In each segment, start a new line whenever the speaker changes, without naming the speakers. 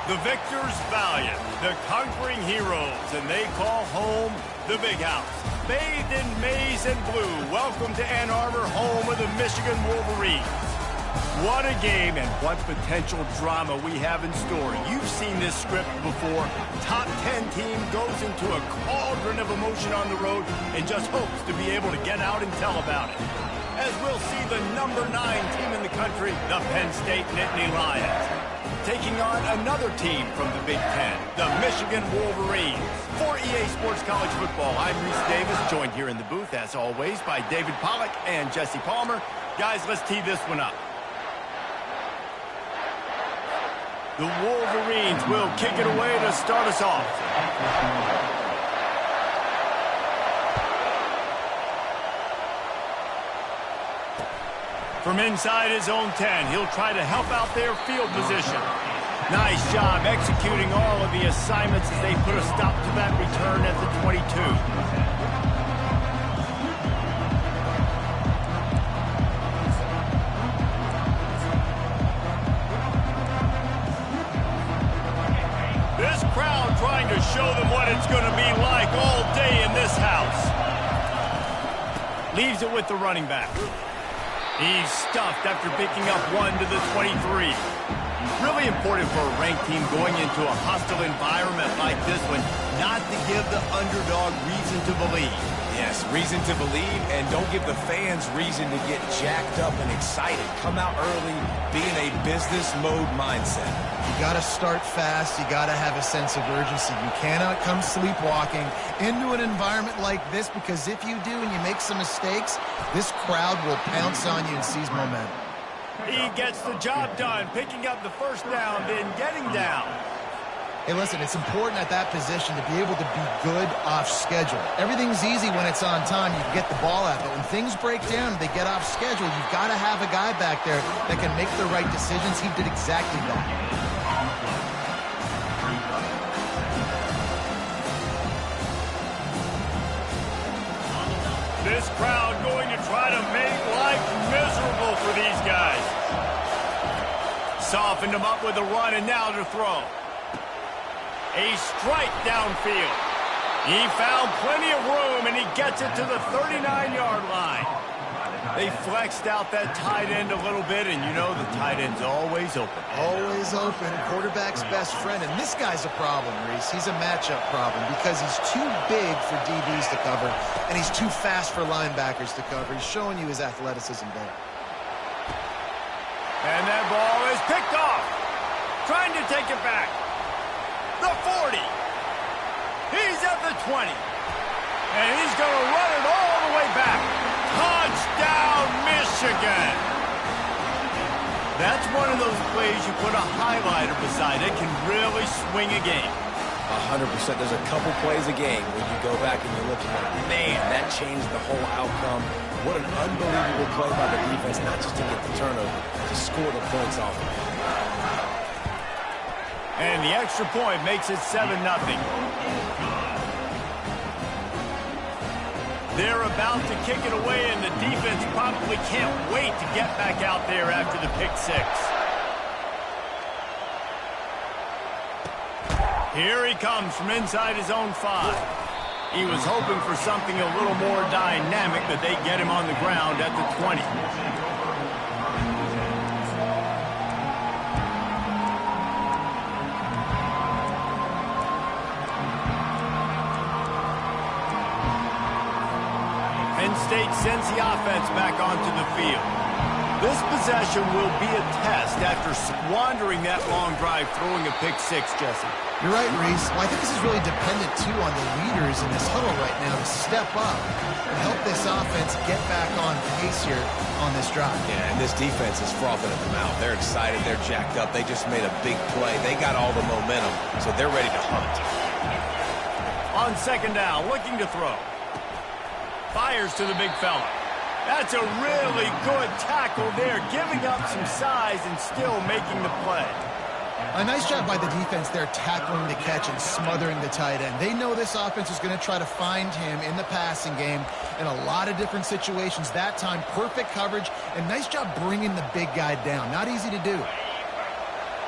The victors valiant, the conquering heroes, and they call home the Big House. Bathed in maize and blue, welcome to Ann Arbor, home of the Michigan Wolverines. What a game and what potential drama we have in store. You've seen this script before. Top 10 team goes into a cauldron of emotion on the road and just hopes to be able to get out and tell about it. As we'll see the number 9 team in the country, the Penn State Nittany Lions, taking on another team from the Big Ten, the Michigan Wolverines. For EA Sports College Football, I'm Reese Davis, joined here in the booth, as always, by David Pollack and Jesse Palmer. Guys, let's tee this one up. The Wolverines will kick it away to start us off. From inside his own 10, he'll try to help out their field position. Nice job executing all of the assignments as they put a stop to that return at the 22. This crowd trying to show them what it's going to be like all day in this house. Leaves it with the running back. He's stuffed after picking up 1 to the 23. Really important for a ranked team going into a hostile environment like this one, not to give the underdog reason to believe.
Yes, reason to believe, and don't give the fans reason to get jacked up and excited. Come out early, be in a business mode mindset.
You got to start fast. You got to have a sense of urgency. You cannot come sleepwalking into an environment like this, because if you do and you make some mistakes, this crowd will pounce on you and seize momentum.
He gets the job done, picking up the first down, then getting down.
Hey, listen, it's important at that position to be able to be good off schedule. Everything's easy when it's on time. You can get the ball out, but when things break down and they get off schedule, you've got to have a guy back there that can make the right decisions. He did exactly that.
This crowd going to try to make life miserable for these guys. Softened him up with a run, and now to throw. A strike downfield. He found plenty of room, and he gets it to the 39-yard line. They flexed out that tight end a little bit, and you know the tight end's always open.
Always open. Quarterback's best friend. And this guy's a problem, Reese. He's a matchup problem because he's too big for DBs to cover, and he's too fast for linebackers to cover. He's showing you his athleticism there.
And that ball is picked off. Trying to take it back. The 40. He's at the 20. And he's going to run it all the way back. Touchdown, Michigan. That's one of those plays you put a highlighter beside it, can really swing a game.
100%. There's a couple plays a game when you go back and you look at it. Man, that changed the whole outcome. What an unbelievable play by the defense, not just to get the turnover, to score the points off of it.
And the extra point makes it 7-0. They're about to kick it away, and the defense probably can't wait to get back out there after the pick 6. Here he comes from inside his own 5. He was hoping for something a little more dynamic, but they get him on the ground at the 20. Penn State sends the offense back onto the field. This possession will be a test after squandering that long drive, throwing a pick 6, Jesse.
You're right, Reese. Well, I think this is really dependent, too, on the leaders in this huddle right now to step up and help this offense get back on pace here on this drive.
Yeah, and this defense is frothing at the mouth. They're excited. They're jacked up. They just made a big play. They got all the momentum, so they're ready to hunt.
On second down, looking to throw. Fires to the big fella. That's a really good tackle there, giving up some size and still making the play.
A nice job by the defense there, tackling the catch and smothering the tight end. They know this offense is going to try to find him in the passing game in a lot of different situations. That time, perfect coverage, and nice job bringing the big guy down. Not easy to do.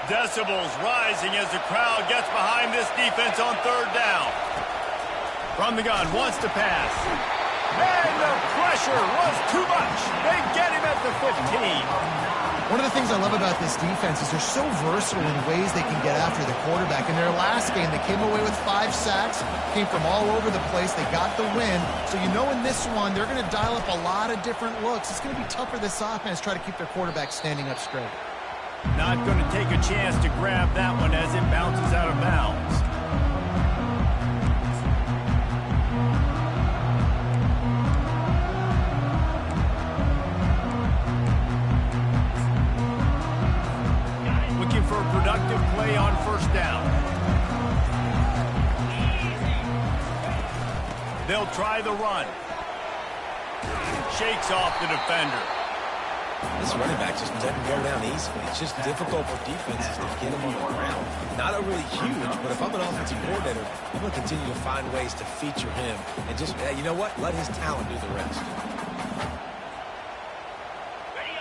Decibels rising as the crowd gets behind this defense on third down. From the gun, wants to pass. And the pressure was too much. They get him at the 15.
One of the things I love about this defense is they're so versatile in ways they can get after the quarterback. In their last game, they came away with 5 sacks, came from all over the place. They got the win. So you know in this one, they're going to dial up a lot of different looks. It's going to be tough for this offense to try to keep their quarterback standing up straight.
Not going to take a chance to grab that one as it bounces out of bounds. Looking for a productive play on first down. They'll try the run. Shakes off the defender.
This running back just doesn't go down easily. It's just difficult for defenses to get him on the ground. Not overly huge, but if I'm an offensive coordinator, I'm going to continue to find ways to feature him and just, you know what, let his talent do the rest.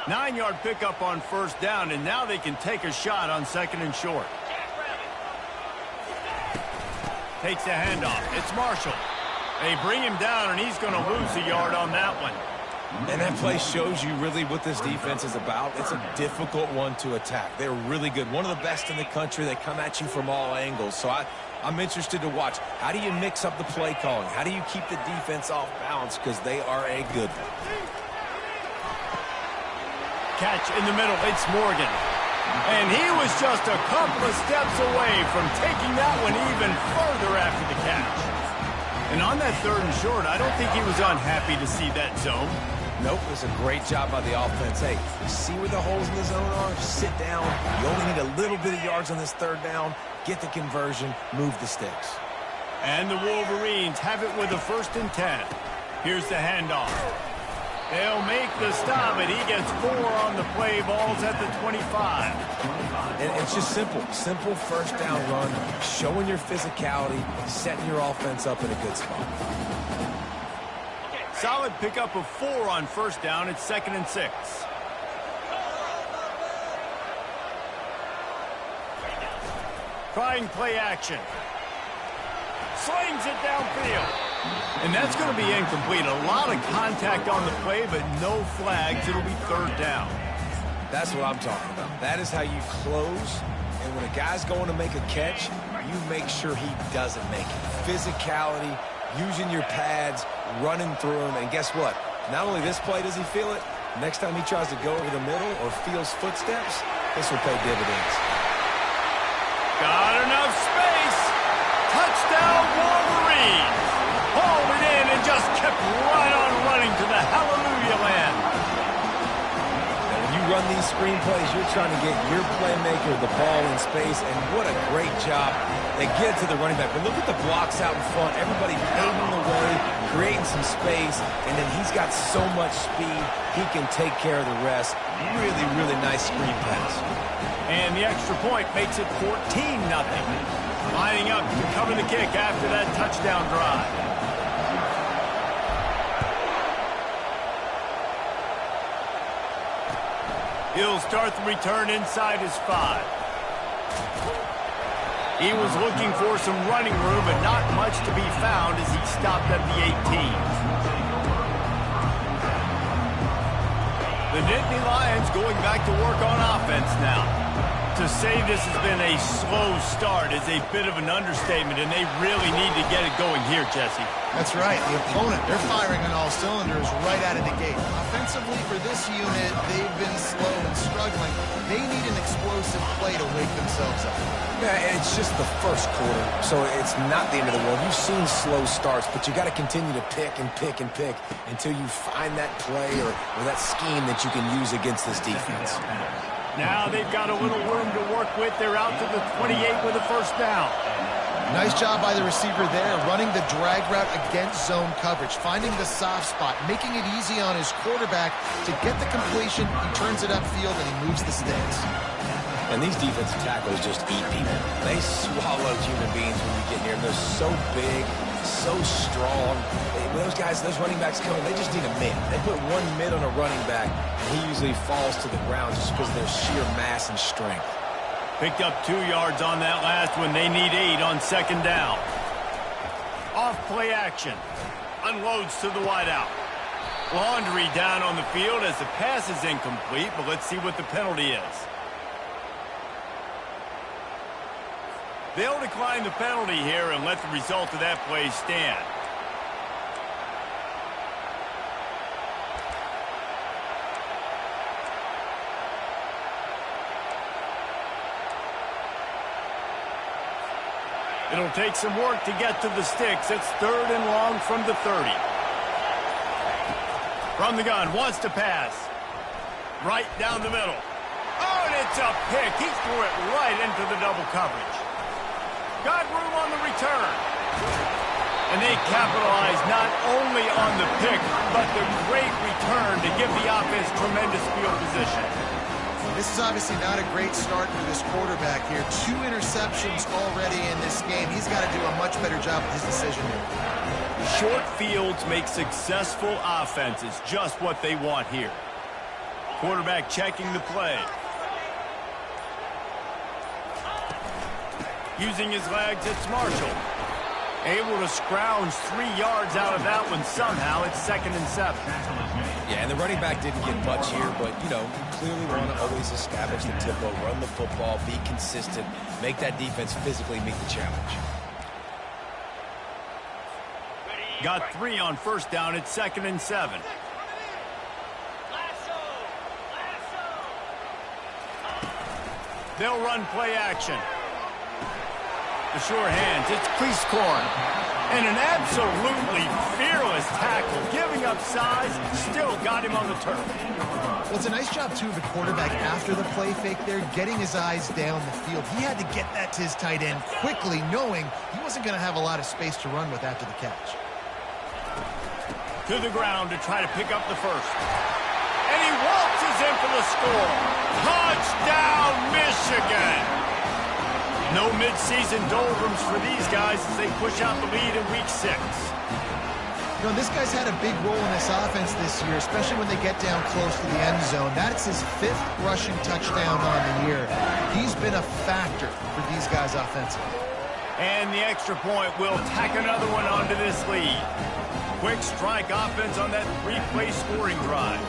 9-yard pickup on first down, and now they can take a shot on second and short. Takes the handoff. It's Marshall. They bring him down, and he's going to lose a yard on that one.
And that play shows you really what this defense is about. It's a difficult one to attack. They're really good. One of the best in the country. They come at you from all angles. So I'm interested to watch. How do you mix up the play calling? How do you keep the defense off balance? Because they are a good one.
Catch in the middle. It's Morgan. And he was just a couple of steps away from taking that one even further after the catch. And on that third and short, I don't think he was unhappy to see that zone.
Nope, it was a great job by the offense. Hey, you see where the holes in the zone are? Sit down. You only need a little bit of yards on this third down. Get the conversion. Move the sticks.
And the Wolverines have it with a 1st and 10. Here's the handoff. They'll make the stop, and he gets 4 on the play. Ball's at the 25.
And it's just simple. Simple first down run, showing your physicality, setting your offense up in a good spot.
Solid pickup of 4 on first down. It's 2nd and 6. Trying play action. Slings it downfield. And that's going to be incomplete. A lot of contact on the play, but no flags. It'll be 3rd down.
That's what I'm talking about. That is how you close. And when a guy's going to make a catch, you make sure he doesn't make it. Physicality, using your pads, running through him. And guess what? Not only this play does he feel it, next time he tries to go over the middle or feels footsteps, this will pay dividends.
Got enough space. Touchdown, Wolverines. Hauled it in and just kept right on running to the hallelujah land.
Now, when you run these screen plays, you're trying to get your playmaker the ball in space, and what a great job. They get it to the running back, but look at the blocks out in front. Everybody paving the way, creating some space, and then he's got so much speed, he can take care of the rest. Really, really nice screen pass.
And the extra point makes it 14-0. Lining up to cover the kick after that touchdown drive. He'll start the return inside his 5. He was looking for some running room, but not much to be found as he stopped at the 18. The Nittany Lions going back to work on offense now. To say this has been a slow start is a bit of an understatement, and they really need to get it going here, Jesse.
That's right. The opponent, they're firing on all cylinders right out of the gate. Offensively, for this unit, they've been slow and struggling. They need an explosive play to wake themselves up.
Yeah, and it's just the first quarter, so it's not the end of the world. You've seen slow starts, but you got to continue to pick and pick and pick until you find that play or that scheme that you can use against this defense.
Now they've got a little room to work with. They're out to the 28 with a 1st down.
Nice job by the receiver there, running the drag route against zone coverage, finding the soft spot, making it easy on his quarterback to get the completion. He turns it upfield, and he moves the sticks.
And these defensive tackles just eat people. They swallow human beings when you get near them. They're so big, so strong. When those guys, those running backs come in, they just need a mid. They put one mid on a running back, and he usually falls to the ground just because of their sheer mass and strength.
Picked up 2 yards on that last one. They need 8 on second down. Off play action. Unloads to the wideout. Laundry down on the field as the pass is incomplete, but let's see what the penalty is. They'll decline the penalty here and let the result of that play stand. It'll take some work to get to the sticks. It's 3rd and long from the 30. From the gun, wants to pass. Right down the middle. Oh, and it's a pick. He threw it right into the double coverage. Got room on the return. And they capitalize not only on the pick, but the great return to give the offense tremendous field position.
This is obviously not a great start for this quarterback here. 2 interceptions already in this game. He's got to do a much better job with his decision here.
Short fields make successful offenses just what they want here. Quarterback checking the play. Using his legs, it's Marshall. Able to scrounge 3 yards out of that one somehow. It's 2nd and 7.
Yeah, and the running back didn't get much here, but, you know, clearly want to always establish the tempo, run the football, be consistent, make that defense physically meet the challenge.
Got 3 on first down. It's 2nd and 7. They'll run play action. The sure hands, it's Cleese-Corn. And an absolutely fearless tackle, giving up size, still got him on the turf.
Well, it's a nice job, too, of the quarterback after the play fake there, getting his eyes down the field. He had to get that to his tight end quickly, knowing he wasn't going to have a lot of space to run with after the catch.
To the ground to try to pick up the first. And he waltzes in for the score. Touchdown, Michigan! No midseason doldrums for these guys as they push out the lead in week 6.
You know, this guy's had a big role in this offense this year, especially when they get down close to the end zone. That's his 5th rushing touchdown on the year. He's been a factor for these guys offensively.
And the extra point will tack another one onto this lead. Quick strike offense on that 3-play scoring drive.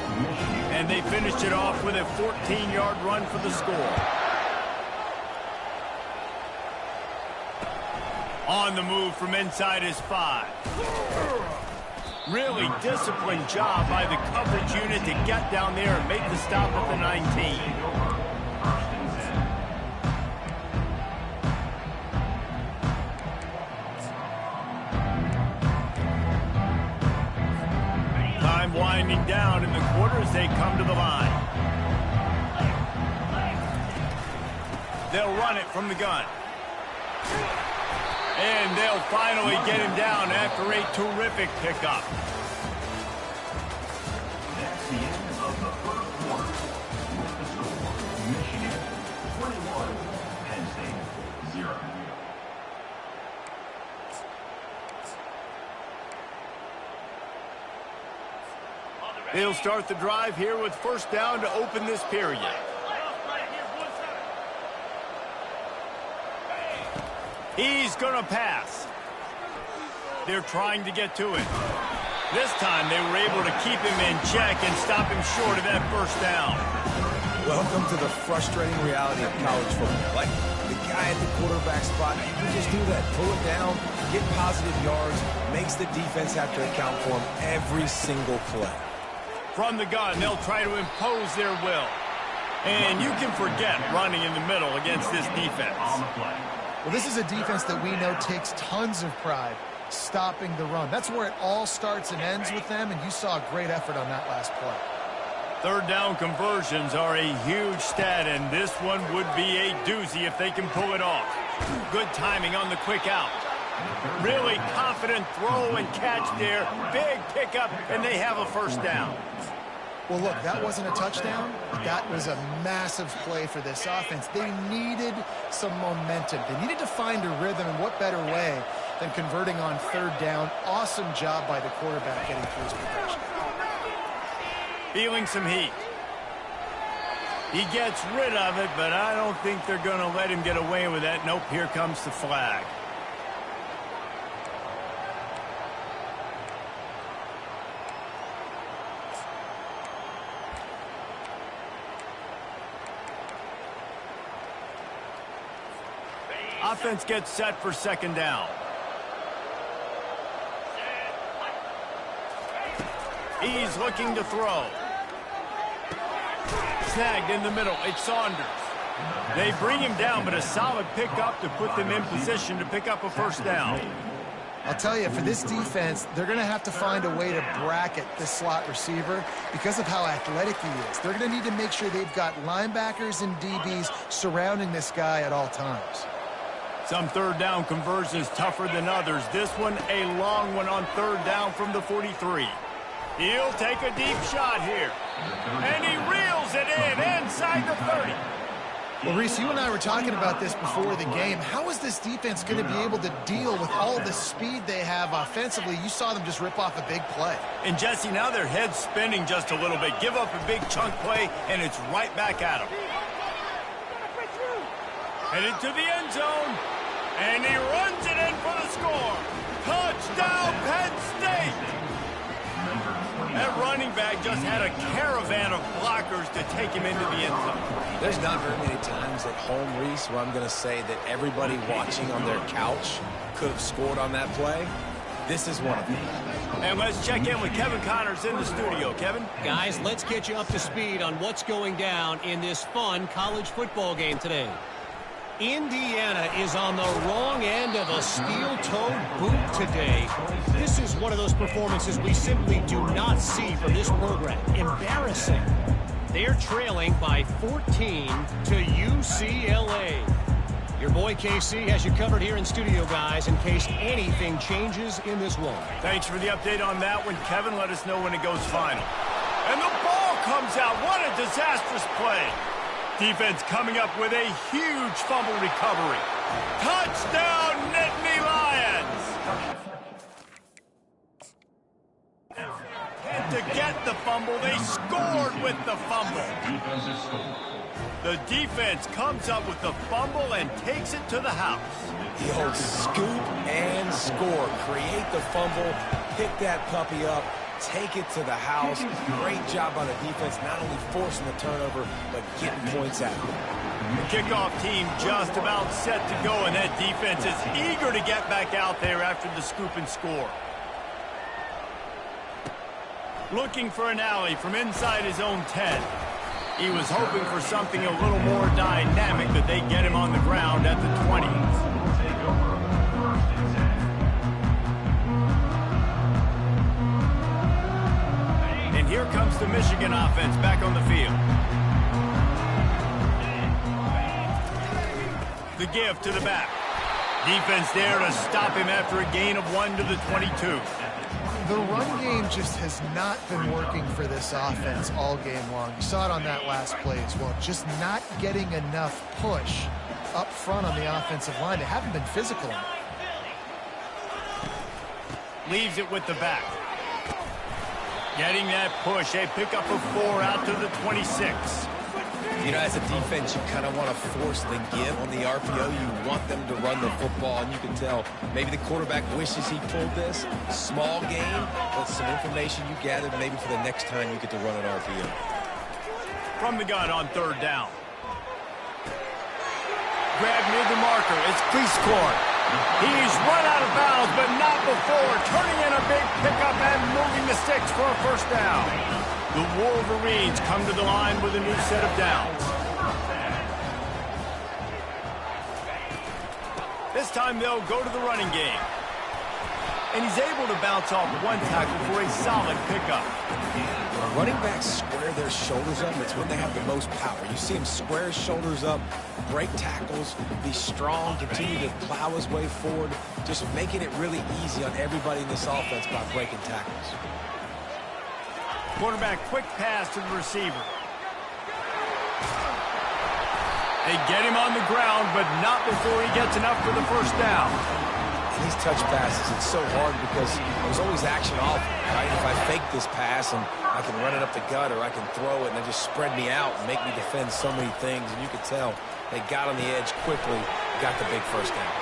And they finished it off with a 14-yard run for the score. On the move from inside his 5. Really disciplined job by the coverage unit to get down there and make the stop at the 19. Time winding down in the quarter as they come to the line. They'll run it from the gun. And they'll finally get him down after a terrific pickup.
That's the end of the first quarter. Michigan 21, Penn State 0.
They'll start the drive here with first down to open this period. He's going to pass. They're trying to get to it. This time they were able to keep him in check and stop him short of that first down.
Welcome to the frustrating reality of college football. Like, the guy at the quarterback spot, he can just do that. Pull it down, get positive yards, makes the defense have to account for him every single play.
From the gun, they'll try to impose their will. And you can forget running in the middle against this defense.
Well, this is a defense that we know takes tons of pride stopping the run. That's where it all starts and ends with them, and you saw a great effort on that last play.
Third down conversions are a huge stat, and this one would be a doozy if they can pull it off. Good timing on the quick out. Really confident throw and catch there. Big pickup, and they have a first down.
Well, look, that wasn't a touchdown. That was a massive play for this offense. They needed some momentum. They needed to find a rhythm, and what better way than converting on third down. Awesome job by the quarterback getting through his progression.
Feeling some heat. He gets rid of it, but I don't think they're going to let him get away with that. Nope, here comes the flag. Offense gets set for second down. He's looking to throw. Snagged in the middle. It's Saunders. They bring him down, but a solid pickup to put them in position to pick up a first down.
I'll tell you, for this defense, they're going to have to find a way to bracket this slot receiver because of how athletic he is. They're going to need to make sure they've got linebackers and DBs surrounding this guy at all times.
Some third down conversions tougher than others. This one, a long one on third down from the 43. He'll take a deep shot here. And he reels it in inside the 30.
Well, Reese, you and I were talking about this before the game. How is this defense going to be able to deal with all the speed they have offensively? You saw them just rip off a big play.
And, Jesse, now their head's spinning just a little bit. Give up a big chunk play, and it's right back at them. Headed to the end zone. And he runs it in for the score. Touchdown, Penn State! That running back just had a caravan of blockers to take him into the end zone.
There's not very many times at home, Reese, where I'm going to say that everybody watching on their couch could have scored on that play. This is one of them.
And let's check in with Kevin Connors in the studio. Kevin?
Guys, let's get you up to speed on what's going down in this fun college football game today. Indiana is on the wrong end of a steel-toed boot today. This is one of those performances we simply do not see from this program. Embarrassing. They're trailing by 14 to UCLA. Your boy KC has you covered here in studio, guys, in case anything changes in this one.
Thanks for the update on that one, Kevin. Let us know when it goes final. And the ball comes out. What a disastrous play. Defense coming up with a huge fumble recovery. Touchdown, Nittany Lions! And to get the fumble, they scored with the fumble. The defense comes up with the fumble and takes it to the house.
The old scoop and score. Create the fumble, pick that puppy up, take it to the house. Great job on the defense, not only forcing the turnover, but getting points out.
The kickoff team just about set to go, and that defense is eager to get back out there after the scoop and score. Looking for an alley from inside his own 10. He was hoping for something a little more dynamic, but they get him on the ground at the 20. And here comes the Michigan offense back on the field. The give to the back. Defense there to stop him after a gain of 1 to the 22.
The run game just has not been working for this offense all game long. You saw it on that last play as well. Just not getting enough push up front on the offensive line. They haven't been physical enough.
Leaves it with the back. Getting that push. A pickup of 4 out to the 26.
You know, as a defense, you kind of want to force the give on the RPO. You want them to run the football, and you can tell maybe the quarterback wishes he pulled this. Small game, but some information you gathered maybe for the next time you get to run an RPO.
From the gun on third down. Grab near the marker. It's Cleescorn. He's run out of bounds, but not before. Turning in a big pickup and moving the sticks for a first down. The Wolverines come to the line with a new set of downs. This time they'll go to the running game. And he's able to bounce off one tackle for a solid pickup.
When running backs square their shoulders up, it's when they have the most power. You see him square his shoulders up, break tackles, be strong, continue to plow his way forward, just making it really easy on everybody in this offense by breaking tackles.
Quarterback quick pass to the receiver. They get him on the ground, but not before he gets enough for the first down.
these touch passes, it's so hard because there's always action off, right? If I fake this pass and I can run it up the gut or I can throw it and they just spread me out and make me defend so many things. And you could tell they got on the edge quickly, got the big first down.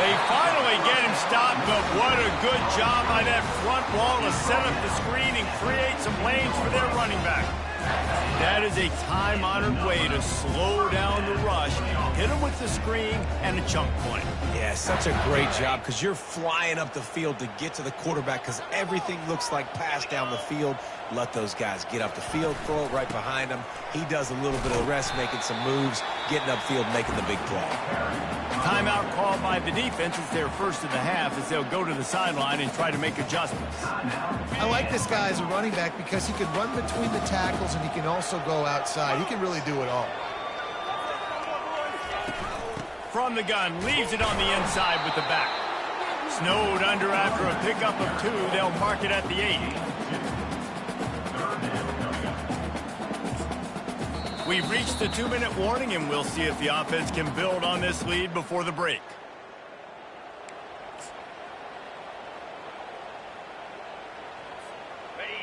They finally get him stopped, but what a good job by that front wall to set up the screen and create some lanes for their running back. That is a time-honored way to slow down the rush, hit them with the screen and a chunk point.
Yeah, such a great job because you're flying up the field to get to the quarterback because everything looks like pass down the field. Let those guys get up the field, throw it right behind him. He does a little bit of the rest, making some moves, getting upfield, making the big play.
Timeout called by the defense. It's their first of the half as they'll go to the sideline and try to make adjustments.
I like this guy as a running back because he can run between the tackles and he can also go outside. He can really do it all.
From the gun, leaves it on the inside with the back. Snowed under after a pickup of 2. They'll mark it at the 8. We've reached the 2-minute warning, and we'll see if the offense can build on this lead before the break.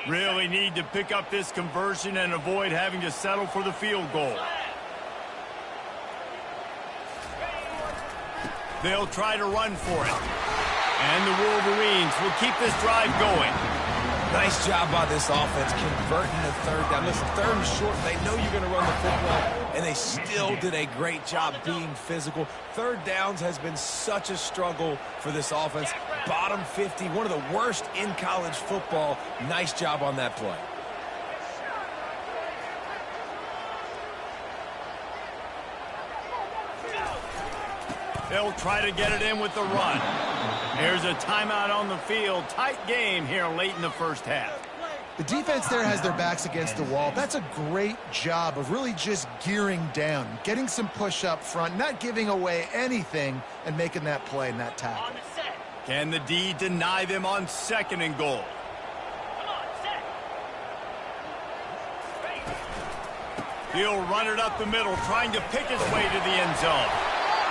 Really need to pick up this conversion and avoid having to settle for the field goal. They'll try to run for it. And the Wolverines will keep this drive going.
Nice job by this offense converting the third down. Listen, third and short, they know you're going to run the football, and they still did a great job being physical. Third downs has been such a struggle for this offense. Bottom 50, one of the worst in college football. Nice job on that play.
They'll try to get it in with the run. There's a timeout on the field. Tight game here late in the first half.
The defense there has their backs against the wall. That's a great job of really just gearing down, getting some push up front, not giving away anything, and making that play and that tackle.
Can the D deny them on 2nd and goal? He'll run it up the middle, trying to pick his way to the end zone.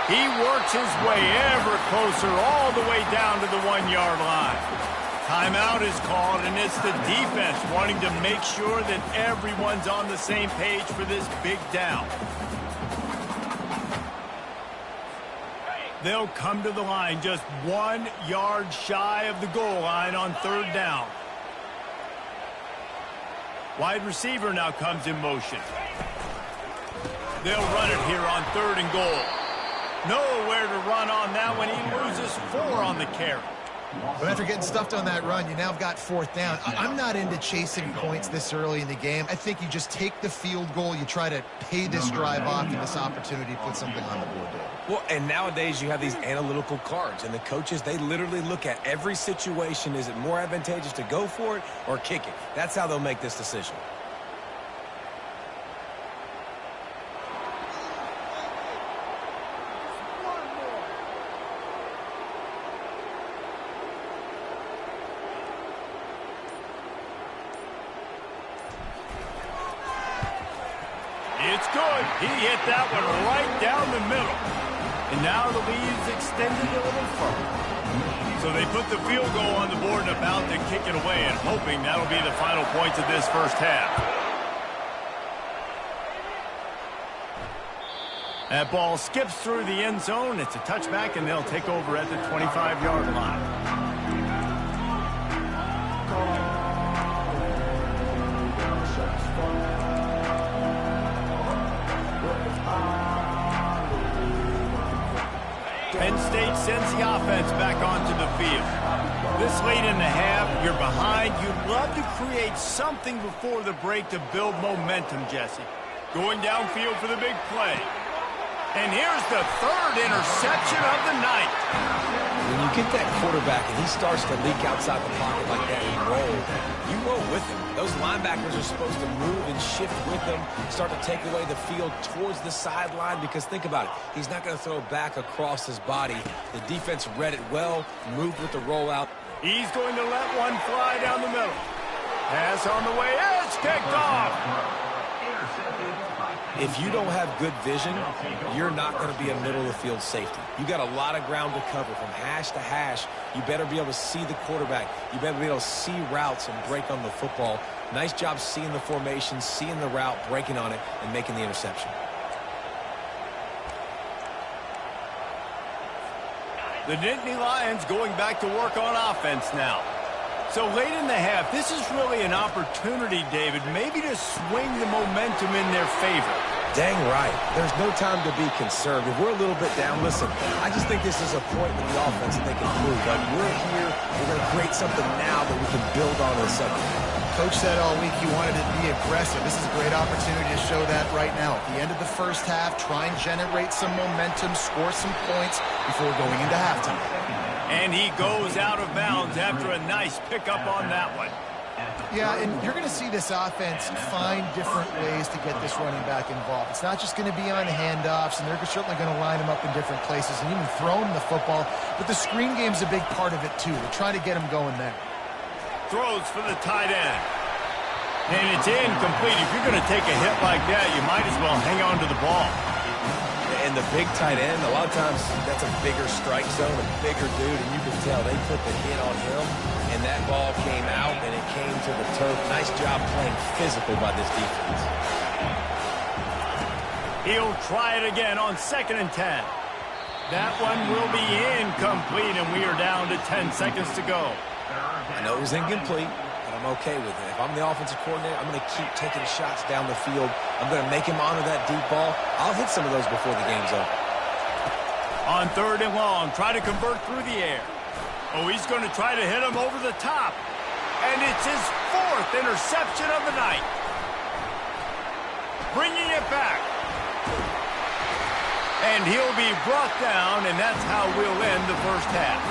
He works his way ever closer all the way down to the 1-yard line. Timeout is called, and it's the defense wanting to make sure that everyone's on the same page for this big down. They'll come to the line just 1 yard shy of the goal line on 3rd down. Wide receiver now comes in motion. They'll run it here on 3rd and goal. Nowhere to run on that one. He loses 4 on the carry.
But after getting stuffed on that run, you now have got 4th down. I'm not into chasing points this early in the game. I think you just take the field goal. You try to pay this drive off and this opportunity to put something on the board there.
Well, and nowadays you have these analytical cards, and the coaches, they literally look at every situation. Is it more advantageous to go for it or kick it? That's how they'll make this decision.
It's good. He hit that one right down the middle. And now the lead's extended a little further. So they put the field goal on the board and about to kick it away, and hoping that'll be the final points of this first half. That ball skips through the end zone. It's a touchback, and they'll take over at the 25-yard line. Penn State sends the offense back onto the field. This late in the half, you're behind. You'd love to create something before the break to build momentum, Jesse. Going downfield for the big play. And here's the 3rd interception of the night.
When you get that quarterback and he starts to leak outside the pocket like that and roll, you roll with him. Those linebackers are supposed to move and shift with him, start to take away the field towards the sideline, because think about it. He's not going to throw back across his body. The defense read it well, moved with the rollout.
He's going to let one fly down the middle. Pass on the way. It's kicked off.
If you don't have good vision, you're not going to be a middle-of-the-field safety. You got a lot of ground to cover from hash to hash. You better be able to see the quarterback. You better be able to see routes and break on the football. Nice job seeing the formation, seeing the route, breaking on it, and making the interception.
The Nittany Lions going back to work on offense now. So late in the half, this is really an opportunity, David, maybe to swing the momentum in their favor.
Dang right. There's no time to be concerned. If we're a little bit down, listen, I just think this is a point in the offense that they can prove. Like, we're here, we're going to create something now that we can build on in a second.
Coach said all week he wanted to be aggressive. This is a great opportunity to show that right now. At the end of the first half, try and generate some momentum, score some points before going into halftime.
And he goes out of bounds after a nice pickup on that one.
Yeah, and you're going to see this offense find different ways to get this running back involved. It's not just going to be on handoffs, and they're certainly going to line him up in different places and even throw him the football. But the screen game's a big part of it, too. They're trying to get him going there.
Throws for the tight end. And it's incomplete. If you're going to take a hit like that, you might as well hang on to the ball.
And the big tight end, a lot of times that's a bigger strike zone, a bigger dude, and you can tell they put the hit on him, and that ball came out, and it came to the turf. Nice job playing physical by this defense.
He'll try it again on 2nd and 10. That one will be incomplete, and we are down to 10 seconds to go.
I know it was incomplete, but I'm okay with it. If I'm the offensive coordinator, I'm going to keep taking shots down the field. I'm going to make him honor that deep ball. I'll hit some of those before the game's over.
On 3rd and long, try to convert through the air. Oh, he's going to try to hit him over the top. And it's his 4th interception of the night. Bringing it back. And he'll be brought down, and that's how we'll end the first half.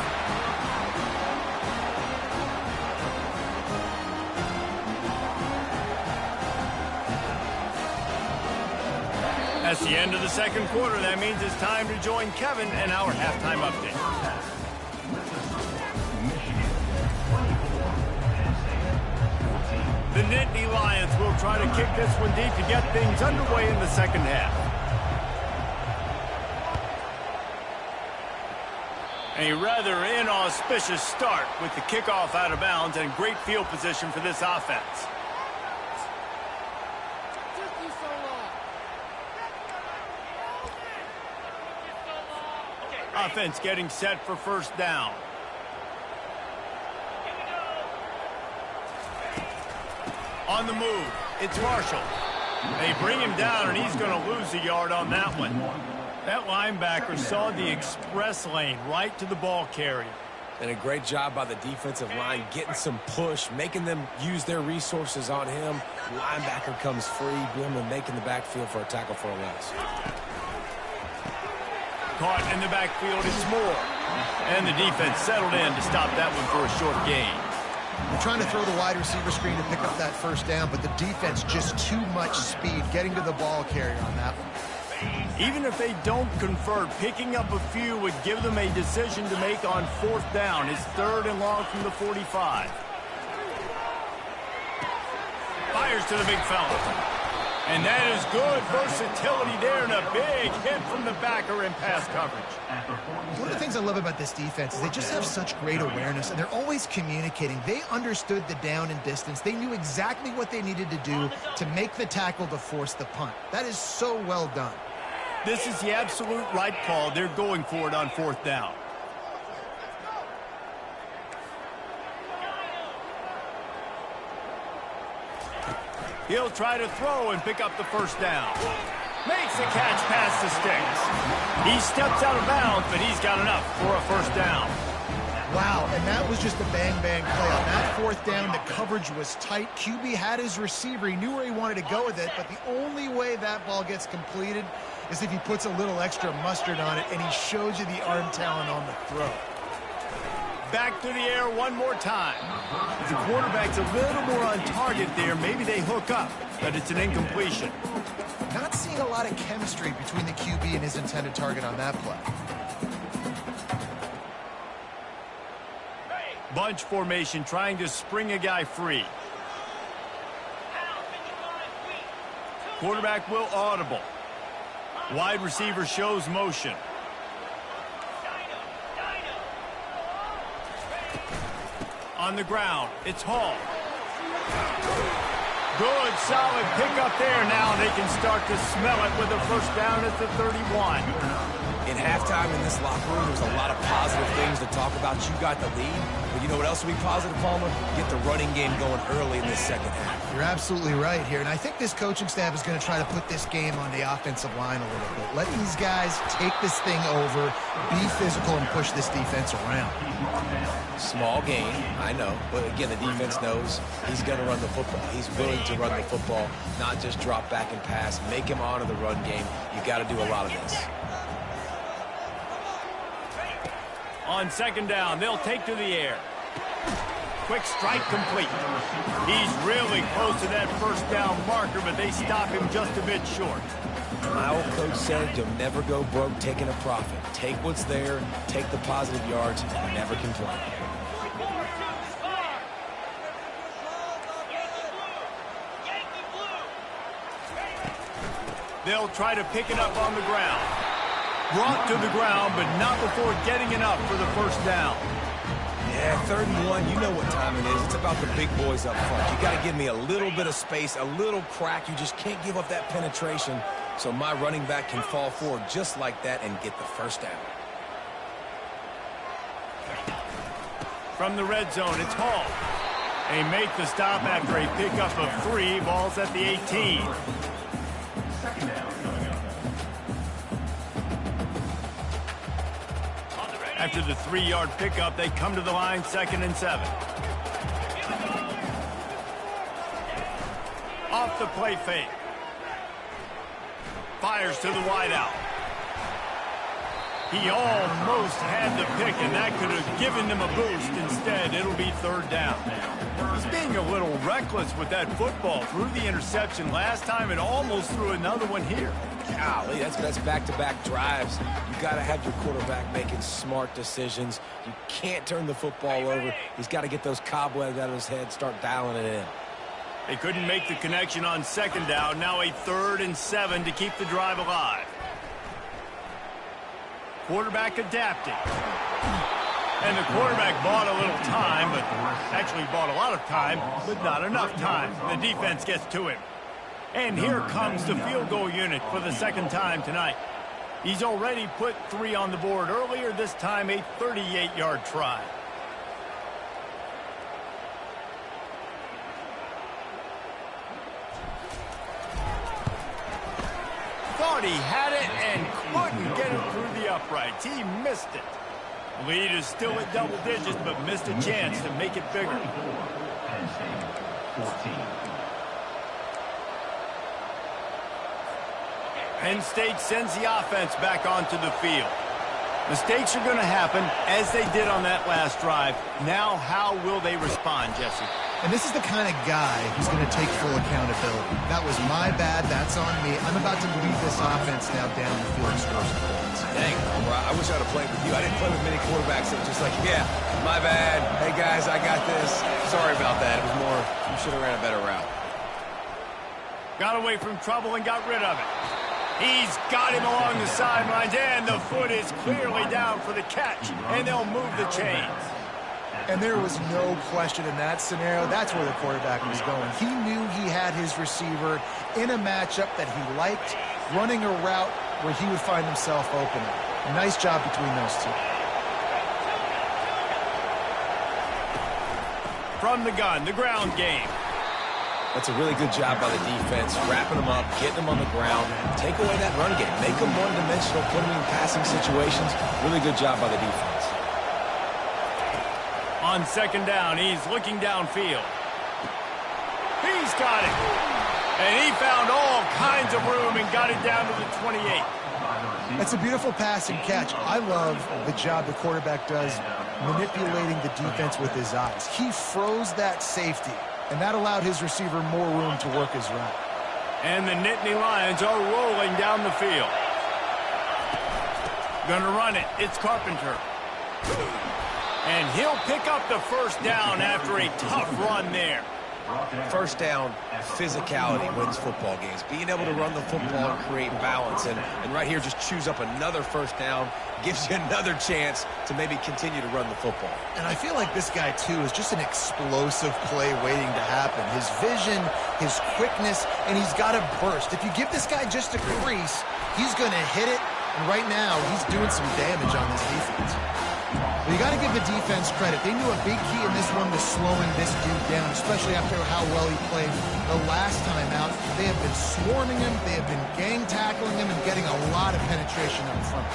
That's the end of the second quarter. That means it's time to join Kevin and our halftime update. The Nittany Lions will try to kick this one deep to get things underway in the second half. A rather inauspicious start with the kickoff out of bounds and great field position for this offense. Offense getting set for first down. On the move, it's Marshall. They bring him down, and he's going to lose a yard on that one. That linebacker saw the express lane right to the ball carrier.
And a great job by the defensive line, getting some push, making them use their resources on him. Linebacker comes free, boom, and making the backfield for a tackle for a loss.
Caught in the backfield, it's Moore. And the defense settled in to stop that one for a short gain.
They're trying to throw the wide receiver screen to pick up that first down, but the defense just too much speed getting to the ball carrier on that one.
Even if they don't convert, picking up a few would give them a decision to make on 4th down. It's 3rd and long from the 45. Fires to the big fella. And that is good versatility there, and a big hit from the backer in pass coverage.
One of the things I love about this defense is they just have such great awareness, and they're always communicating. They understood the down and distance. They knew exactly what they needed to do to make the tackle to force the punt. That is so well done.
This is the absolute right call. They're going for it on 4th down. He'll try to throw and pick up the first down. Makes the catch past the sticks. He steps out of bounds, but he's got enough for a first down.
Wow, and that was just a bang-bang play. On that 4th down, the coverage was tight. QB had his receiver. He knew where he wanted to go with it, but the only way that ball gets completed is if he puts a little extra mustard on it, and he shows you the arm talent on the throw.
Back to the air one more time. The quarterback's a little more on target there. Maybe they hook up, but it's an incompletion.
Not seeing a lot of chemistry between the QB and his intended target on that play.
Bunch formation trying to spring a guy free. Quarterback will audible. Wide receiver shows motion. On the ground, it's Hall. Good, solid pickup there. Now they can start to smell it with a first down at the 31.
In halftime in this locker room, there's a lot of positive things to talk about. You got the lead, but you know what else will be positive, Palmer? Get the running game going early in this second half.
You're absolutely right here, and I think this coaching staff is going to try to put this game on the offensive line a little bit. Let these guys take this thing over, be physical, and push this defense around.
Small gain, I know, but again, the defense knows he's going to run the football. He's willing to run the football, not just drop back and pass. Make him honor the run game. You got to do a lot of this.
On second down, they'll take to the air. Quick strike complete. He's really close to that first down marker, but they stop him just a bit short.
My old coach said you'll never go broke taking a profit. Take what's there, take the positive yards, and never complain.
They'll try to pick it up on the ground. Brought to the ground, but not before getting it up for the first down.
Yeah, 3rd and 1, you know what time it is. It's about the big boys up front. You got to give me a little bit of space, a little crack. You just can't give up that penetration, so my running back can fall forward just like that and get the first down.
From the red zone, it's Hall. They make the stop after a pickup of 3. Ball's at the 18.
Second down.
After the 3-yard pickup, they come to the line 2nd and 7. Off the play fake. Fires to the wideout. He almost had the pick, and that could have given them a boost. Instead, it'll be 3rd down. He's being a little reckless with that football. Threw the interception last time and almost threw another one here.
Golly, that's back-to-back drives. You got to have your quarterback making smart decisions. You can't turn the football over. He's got to get those cobwebs out of his head, start dialing it in.
They couldn't make the connection on 2nd down. Now a 3rd and 7 to keep the drive alive. Quarterback adapting. And the quarterback bought a little time, but actually bought a lot of time, but not enough time. The defense gets to him. And here comes the field goal unit for the 2nd time tonight. He's already put 3 on the board earlier, this time a 38-yard try. Thought he had it and couldn't get it through the uprights. He missed it. Lead is still at double digits, but missed a chance to make it bigger.
Penn State 14.
Penn State sends the offense back onto the field. Mistakes are going to happen, as they did on that last drive. Now, how will they respond, Jesse?
And this is the kind of guy who's going to take full accountability. That was my bad. That's on me. I'm about to lead this offense now down the field and score some points.
Dang, I wish I'd have played with you. I didn't play with many quarterbacks that were just like, yeah, my bad. Hey, guys, I got this. Sorry about that. It was more, you should have ran a better route.
Got away from trouble and got rid of it. He's got him along the sidelines, and the foot is clearly down for the catch, and they'll move the chains.
And there was no question in that scenario. That's where the quarterback was going. He knew he had his receiver in a matchup that he liked, running a route where he would find himself open. Nice job between those two.
From the gun, the ground game.
That's a really good job by the defense, wrapping them up, getting them on the ground. Take away that run game. Make them one-dimensional, put them in passing situations. Really good job by the defense.
On 2nd down, he's looking downfield. He's got it. And he found all kinds of room and got it down to the 28.
It's a beautiful pass and catch. I love the job the quarterback does manipulating the defense with his eyes. He froze that safety, and that allowed his receiver more room to work his route.
And the Nittany Lions are rolling down the field. Gonna run it. It's Carpenter. And he'll pick up the first down after a tough run there.
First down, physicality wins football games. Being able to run the football and create balance. And right here, just choose up another first down, gives you another chance to maybe continue to run the football.
And I feel like this guy, too, is just an explosive play waiting to happen. His vision, his quickness, and he's got a burst. If you give this guy just a crease, he's going to hit it. And right now, he's doing some damage on this defense. But you got to give the defense credit. They knew a big key in this one was slowing this dude down, especially after how well he played the last time out. They have been swarming him. They have been gang tackling him and getting a lot of penetration up front.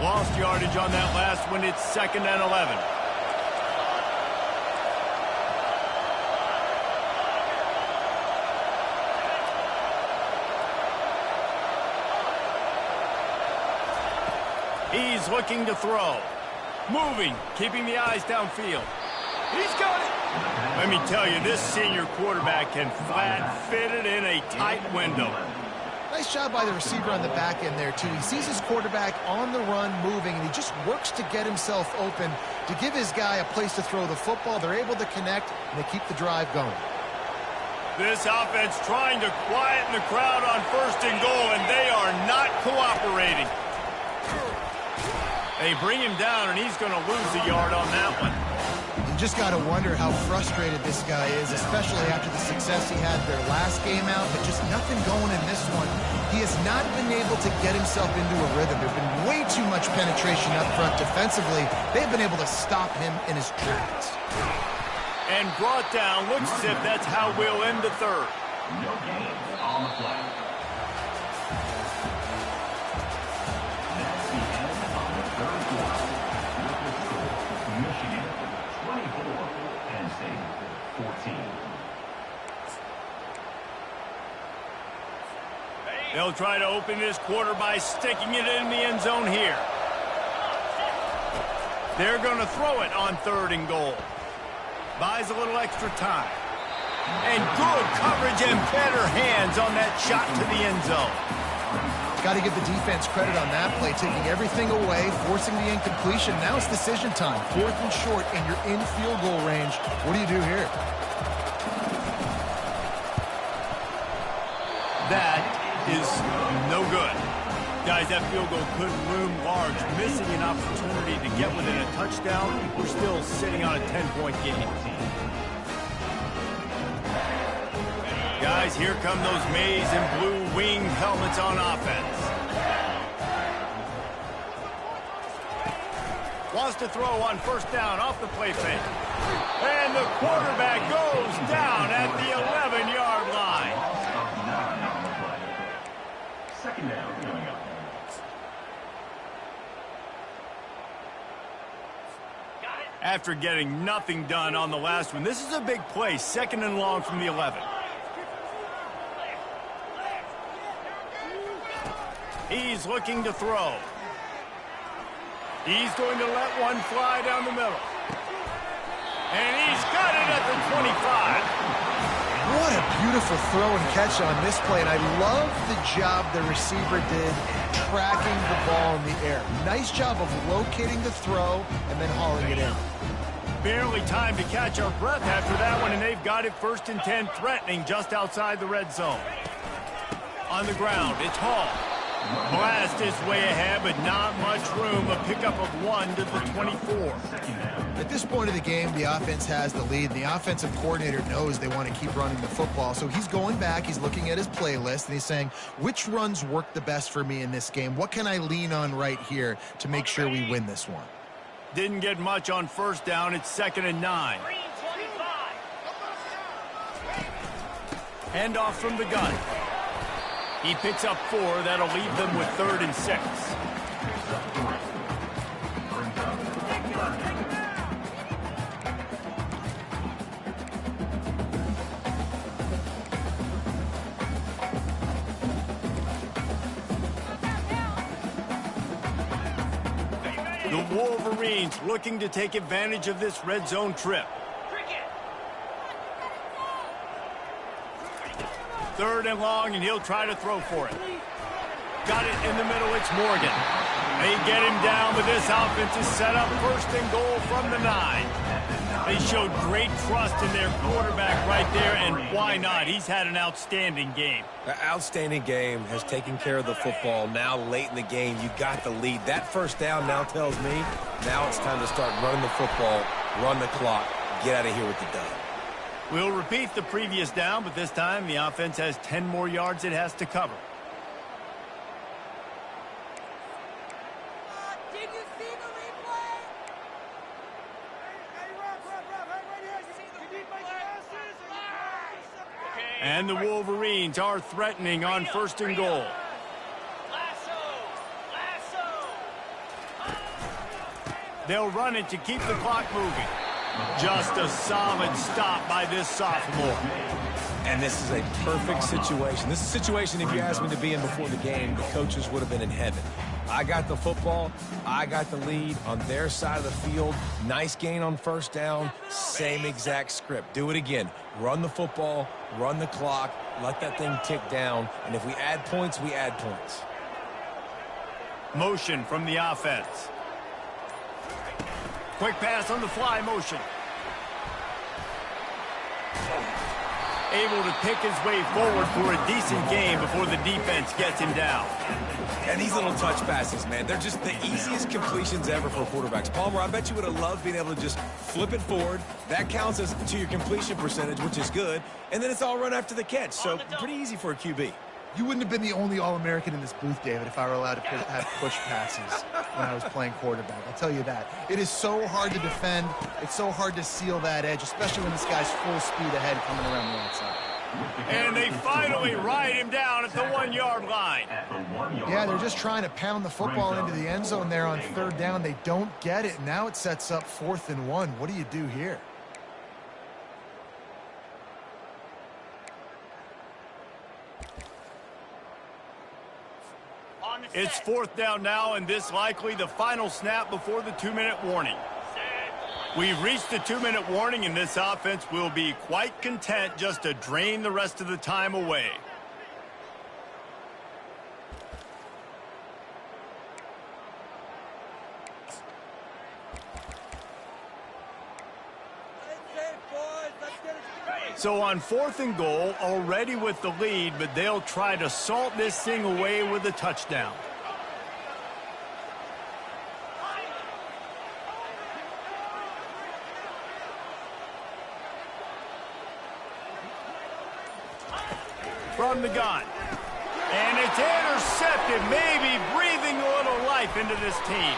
Lost yardage on that last one. It's 2nd and 11. He's looking to throw. Moving, keeping the eyes downfield. He's got it. Let me tell you, this senior quarterback can flat fit it in a tight window.
Nice job by the receiver on the back end there, too. He sees his quarterback on the run moving, and he just works to get himself open to give his guy a place to throw the football. They're able to connect, and they keep the drive going.
This offense trying to quieten the crowd on 1st and goal, and they are not cooperating. They bring him down, and he's going to lose a yard on that one.
You just got to wonder how frustrated this guy is, especially after the success he had their last game out, but just nothing going in this one. He has not been able to get himself into a rhythm. There's been way too much penetration up front defensively. They've been able to stop him in his tracks.
And brought down. Looks as if that's how we'll end the 3rd.
No gains on the play. That's the end of the 3rd quarter. With the score, Michigan 24, Penn State 14.
They'll try to open this quarter by sticking it in the end zone here. They're going to throw it on 3rd and goal. Buys a little extra time. And good coverage and better hands on that shot to the end zone.
Got to give the defense credit on that play, taking everything away, forcing the incompletion. Now it's decision time. 4th and short, and you're in field goal range. What do you do here?
That is no good. Guys, that field goal could loom large. Missing an opportunity to get within a touchdown. We're still sitting on a 10-point game. Guys, here come those maize and blue winged helmets on offense. Wants to throw on 1st down off the play fake. And the quarterback goes down at the 11-yard line.
2nd down coming up.
After getting nothing done on the last one, this is a big play. 2nd and long from the 11. He's looking to throw. He's going to let one fly down the middle. And he's got it at the 25.
What a beautiful throw and catch on this play, and I love the job the receiver did tracking the ball in the air. Nice job of locating the throw and then hauling it in.
Barely time to catch our breath after that one, and they've got it 1st and 10, threatening just outside the red zone. On the ground, it's Hall. Blast his way ahead, but not much room. A pickup of 1 to the 24.
At this point of the game, the offense has the lead. The offensive coordinator knows they want to keep running the football. So he's going back, he's looking at his playlist, and he's saying, which runs work the best for me in this game? What can I lean on right here to make sure we win this one?
Didn't get much on 1st down. It's 2nd and 9. Handoff from the gun. He picks up 4. That'll leave them with 3rd and 6. The Wolverines looking to take advantage of this red zone trip. 3rd and long, and he'll try to throw for it. Got it in the middle. It's Morgan. They get him down, but this offense is set up 1st and goal from the 9. They showed great trust in their quarterback right there, and why not? He's had an outstanding game.
An outstanding game, has taken care of the football. Now late in the game, you got the lead. That first down now tells me now it's time to start running the football, run the clock, get out of here with the dub.
We'll repeat the previous down, but this time the offense has 10 more yards it has to cover. And the Wolverines are threatening on 1st and goal. They'll run it to keep the clock moving. Just a solid stop by this sophomore.
And this is a perfect situation. This is a situation, if you asked me to be in before the game, the coaches would have been in heaven. I got the football. I got the lead on their side of the field. Nice gain on 1st down. Same exact script. Do it again. Run the football, run the clock, let that thing tick down. And if we add points, we add points.
Motion from the offense. Quick pass on the fly motion. Able to pick his way forward for a decent game before the defense gets him down.
And these little touch passes, man, they're just the easiest completions ever for quarterbacks. Palmer, I bet you would have loved being able to just flip it forward. That counts as to your completion percentage, which is good. And then it's all run after the catch. So pretty easy for a QB.
You wouldn't have been the only All-American in this booth, David, if I were allowed to have push passes when I was playing quarterback. I'll tell you that. It is so hard to defend. It's so hard to seal that edge, especially when this guy's full speed ahead coming around the outside.
And they finally ride him down at the 1-yard line.
Yeah, they're just trying to pound the football into the end zone there on 3rd down. They don't get it. Now it sets up 4th and 1. What do you do here?
It's 4th down now, and this likely the final snap before the 2-minute warning. We've reached the 2-minute warning, and this offense will be quite content just to drain the rest of the time away. So on 4th and goal, already with the lead, but they'll try to salt this thing away with a touchdown. From the gun. And it's intercepted, maybe breathing a little life into this team.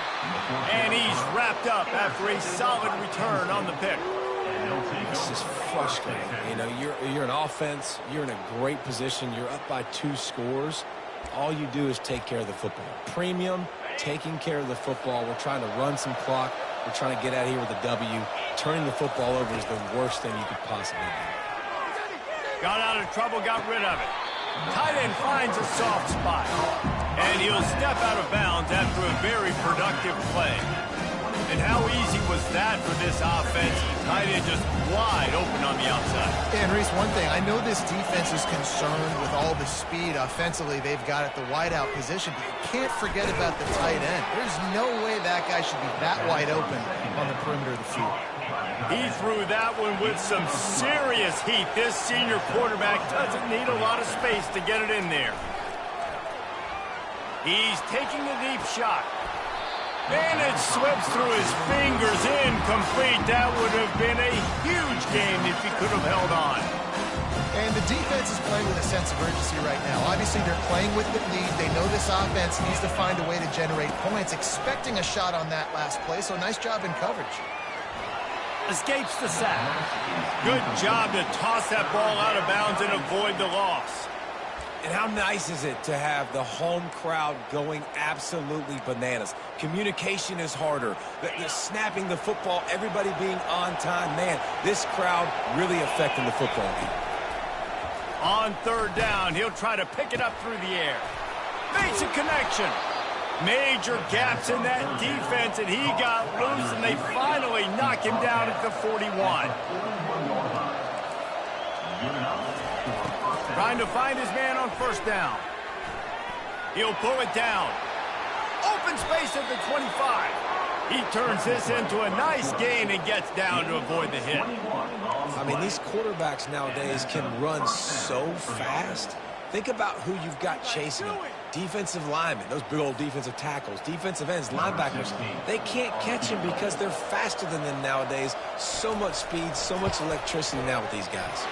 And he's wrapped up after a solid return on the pick.
This is frustrating. You know, you're an offense. You're in a great position. You're up by 2 scores. All you do is take care of the football. Premium, taking care of the football. We're trying to run some clock. We're trying to get out of here with a W. Turning the football over is the worst thing you could possibly do.
Got out of trouble, got rid of it. Tight end finds a soft spot. And he'll step out of bounds after a very productive play. And how easy was that for this offense? Tight end just wide open on the outside.
And Reese, one thing, I know this defense is concerned with all the speed offensively they've got at the wideout position, but you can't forget about the tight end. There's no way that guy should be that wide open on the perimeter of the field.
He threw that one with some serious heat. This senior quarterback doesn't need a lot of space to get it in there. He's taking a deep shot. And it slips through his fingers, incomplete. That would have been a huge game if he could have held on.
And the defense is playing with a sense of urgency right now. Obviously, they're playing with the lead. They know this offense needs to find a way to generate points, expecting a shot on that last play, so nice job in coverage.
Escapes the sack. Good job to toss that ball out of bounds and avoid the loss.
And how nice is it to have the home crowd going absolutely bananas? Communication is harder. The snapping the football, everybody being on time. Man, this crowd really affecting the football game.
On 3rd down, he'll try to pick it up through the air. Makes a connection. Major gaps in that defense, and he got loose, and they finally knock him down at the 41. Trying to find his man on 1st down. He'll pull it down. Open space at the 25. He turns this into a nice gain and gets down to avoid the hit.
I mean, these quarterbacks nowadays can run so fast. Think about who you've got chasing them. Defensive linemen, those big old defensive tackles, defensive ends, linebackers. They can't catch him because they're faster than them nowadays. So much speed, so much electricity now with these guys.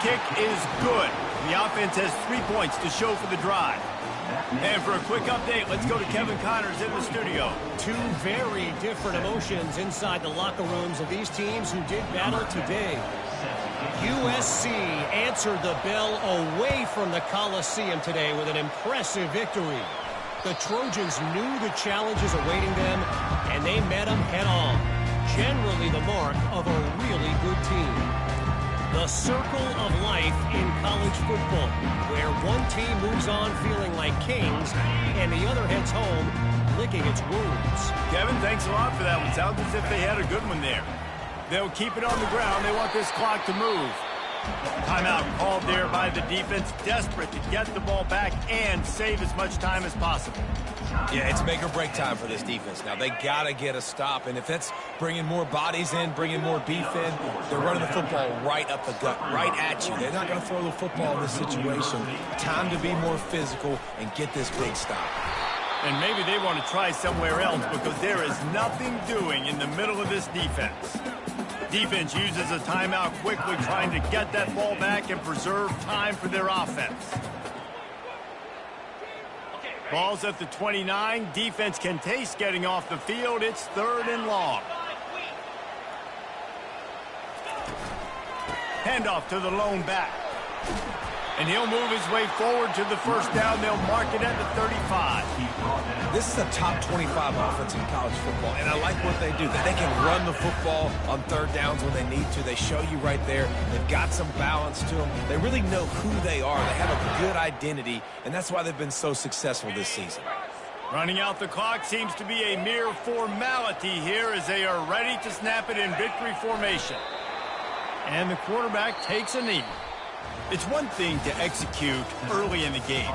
Kick is good. The offense has 3 points to show for the drive. And for a quick update, let's go to Kevin Connors in the studio.
Two very different emotions inside the locker rooms of these teams who did battle today. USC answered the bell away from the Coliseum today with an impressive victory. The Trojans knew the challenges awaiting them, and they met them head-on. Generally the mark of a really good team. The circle of life in college football, where one team moves on feeling like kings, and the other heads home licking its wounds.
Kevin, thanks a lot for that one. Sounds as if they had a good one there. They'll keep it on the ground. They want this clock to move. Timeout called there by the defense, desperate to get the ball back and save as much time as possible.
Yeah, it's make or break time for this defense. Now, they got to get a stop, and if that's bringing more bodies in, bringing more beef in, they're running the football right up the gut, right at you. They're not going to throw the football in this situation. Time to be more physical and get this big stop.
And maybe they want to try somewhere else because there is nothing doing in the middle of this defense. Defense uses a timeout quickly, trying to get that ball back and preserve time for their offense. Ball's at the 29. Defense can taste getting off the field. It's 3rd and long. Handoff to the lone back. And he'll move his way forward to the first down. They'll mark it at the 35.
This is a top 25 offense in college football, and I like what they do. They can run the football on 3rd downs when they need to. They show you right there. They've got some balance to them. They really know who they are. They have a good identity, and that's why they've been so successful this season.
Running out the clock seems to be a mere formality here as they are ready to snap it in victory formation. And the quarterback takes a knee. It's one thing to execute early in the game.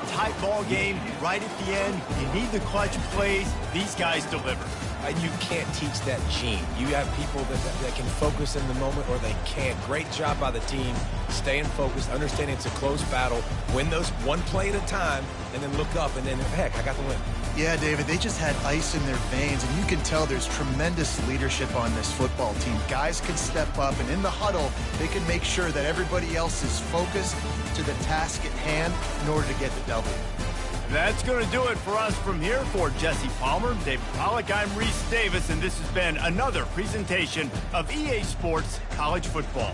Tight ball game, right at the end. You need the clutch plays. These guys deliver.
And you can't teach that gene. You have people that can focus in the moment or they can't. Great job by the team, staying focused, understanding it's a close battle, win those one play at a time, and then look up, and then, heck, I got the win.
Yeah, David, they just had ice in their veins, and you can tell there's tremendous leadership on this football team. Guys can step up, and in the huddle, they can make sure that everybody else is focused to the task at hand in order to get the W.
That's going to do it for us from here. For Jesse Palmer, David Pollack, I'm Reese Davis, and this has been another presentation of EA Sports College Football.